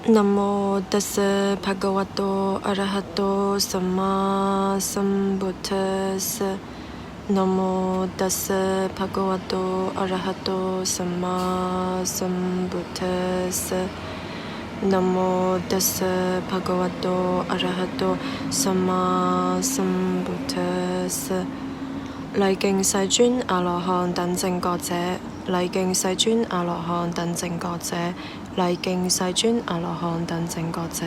Namo tassa bhagavato arahato samma sambuddhassa. Namo tassa bhagavato arahato samma sambuddhassa. Namo tassa bhagavato arahato samma sambuddhassa。禮敬世尊阿羅漢等正覺者，禮敬世尊阿羅漢等正覺者，禮敬世尊阿羅漢等正覺者。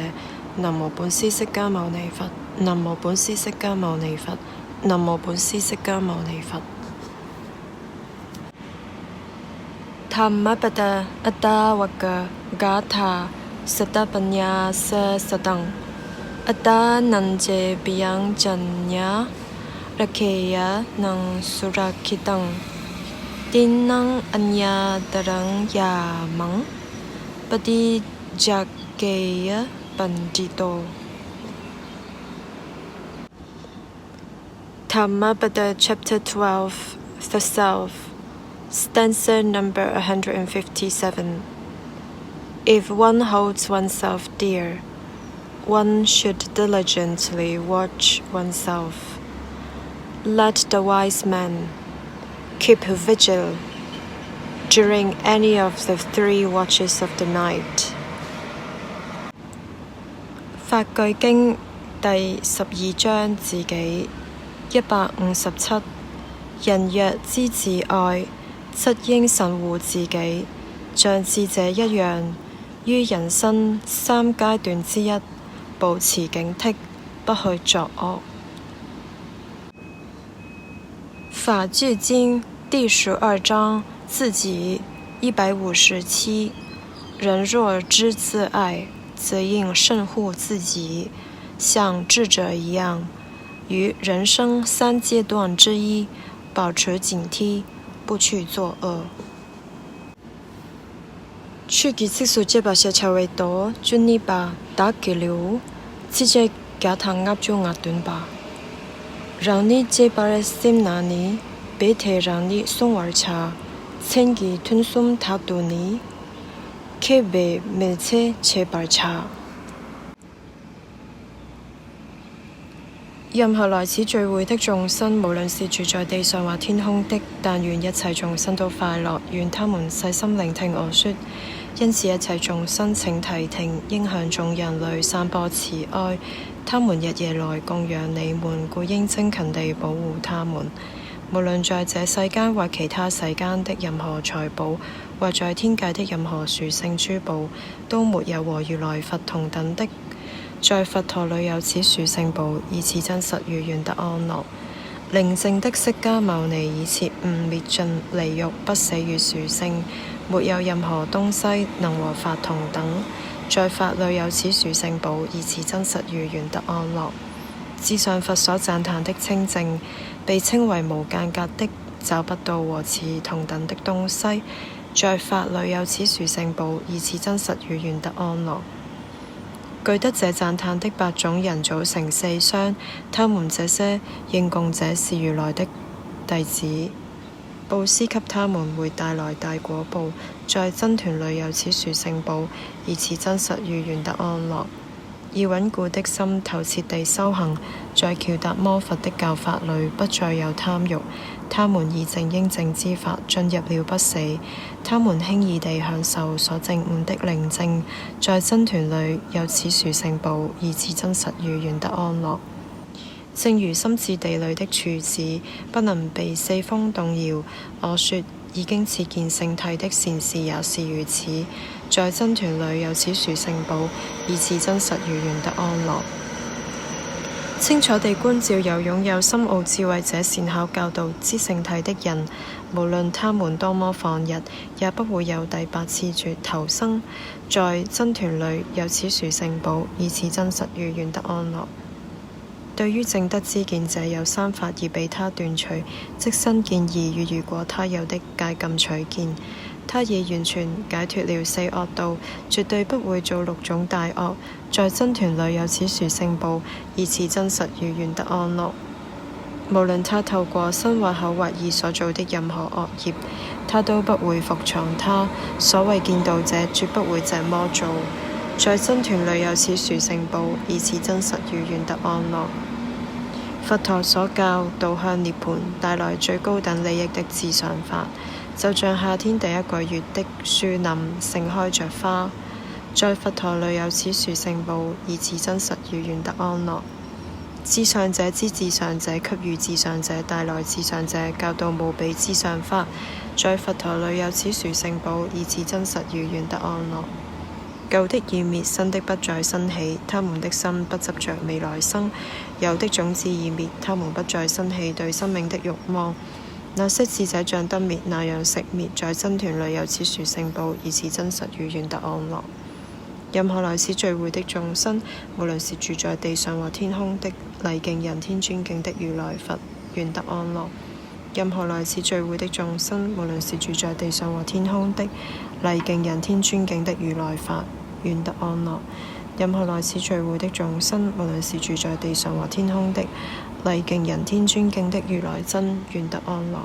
南無本師釋迦牟尼佛，南無本師釋迦牟尼佛，南無本師釋迦牟尼佛。Dhammappada Attavagga Gatha Sattapanya Sasadang Atta Nanje Biyang Janya Rakeya Nang Surakitang Dinang Anya Darang Yamang Padi Jageya Bandito. Dhammapada Chapter 12, The Self, Stanza number 157. If one holds oneself dear, one should diligently watch oneself. Let the wise man keep vigil during any of the 3 watches of the night. 法句經第12章自己157。人若知自愛，則應慎護自己，像智者一樣，於人生3階段之一，保持警惕，不去作惡。法句經第12章自己157。人若知自愛，則應慎護自己，像智者一樣，於人生3階段之一，保持警惕，不去作惡。出家即數這把寫茶為多，尊呢把打給了，即係假堂鴨中鴨短吧。讓你這把的心拿你，別提讓你送碗茶，千幾吞送塔杜你，卻別沒車這把茶。任何來此聚會的眾生，無論是住在地上或天空的，但願一切眾生都快樂，願他們細心聆聽我說。因此一切眾生請諦聽，應向眾人類散播慈愛，他們日夜來供養你們，故應精勤地保護他們。無論在這世間或其他世間的任何財寶，或在天界的任何殊勝珠寶，都沒有和如來佛同等的。在佛陀裏有此殊勝寶，以此真實與願得安樂。寧靜的釋迦牟尼以徹悟滅盡離欲不死與殊勝，沒有任何東西能和法同等。在法裏有此殊勝寶，以此真實與願得安樂。至上佛所讚歎的清淨，被稱為無間隔的，找不到和此同等的東西。在法裏有此殊勝寶，以此真實與願得安樂。具得這讚歎的8種人組成4雙，他們這些應供者是如來的弟子，布施給他們會帶來大果報。在僧團裏有此殊勝寶，以此真實與願得安樂。以穩固的心透徹地修行，在喬達摩佛的教法裏不再有貪欲，他們以證應證之法進入了不死，他們輕易地享受所證悟的寧靜。在僧團裏有此殊勝寶，以此真實與願得安樂。正如心智地裏的柱子不能被4風動搖，我說已經似見聖體的善士也是如此。在僧團裏有此殊勝寶，以此真實與願得安樂。清楚地觀照有擁有深奧智慧者善巧教導之聖體的人，無論他們多麼放逸，也不會有第8次投生。在僧團裏有此殊勝寶，以此真實與願得安樂。對於證得之見者，有3法而被他斷除，即身見義與如果他有的戒禁取見。他已完全解脫了4惡道，絕對不會做6種大惡。在僧團裏有此殊勝寶，以此真實與願得安樂。無論他透過身或口或意所做的任何惡業，他都不會伏藏他。所謂見道者，絕不會這麼做。在僧團裏有此殊勝報，以此真實與願得安樂。佛陀所教導向涅槃帶來最高等利益的至上法，就像夏天第一個月的樹林盛開着花。在佛陀裏有此殊勝報，以此真實與願得安樂。至上者之至上者給予至上者帶來至上者教導無比至上法，在佛陀裏有此殊勝報，以此真實與願得安樂。舊的已滅，新的不再生起，他們的心不執着未來生；有的種子已滅，他們不再生起對生命的慾望。那些智者像燈滅那樣熄滅，在僧團裏有此殊勝報，以此真實與願得安樂。任何來此聚會的眾生，無論是住在地上或天空的禮敬人天尊敬的如來佛，願得安樂。任何來此聚會的眾生，無論是住在地上或天空的禮敬人天尊敬的如來法，願得安樂。任何來此聚會的眾生，無論是住在地上或天空的禮敬人天尊敬的如來真，願得安樂。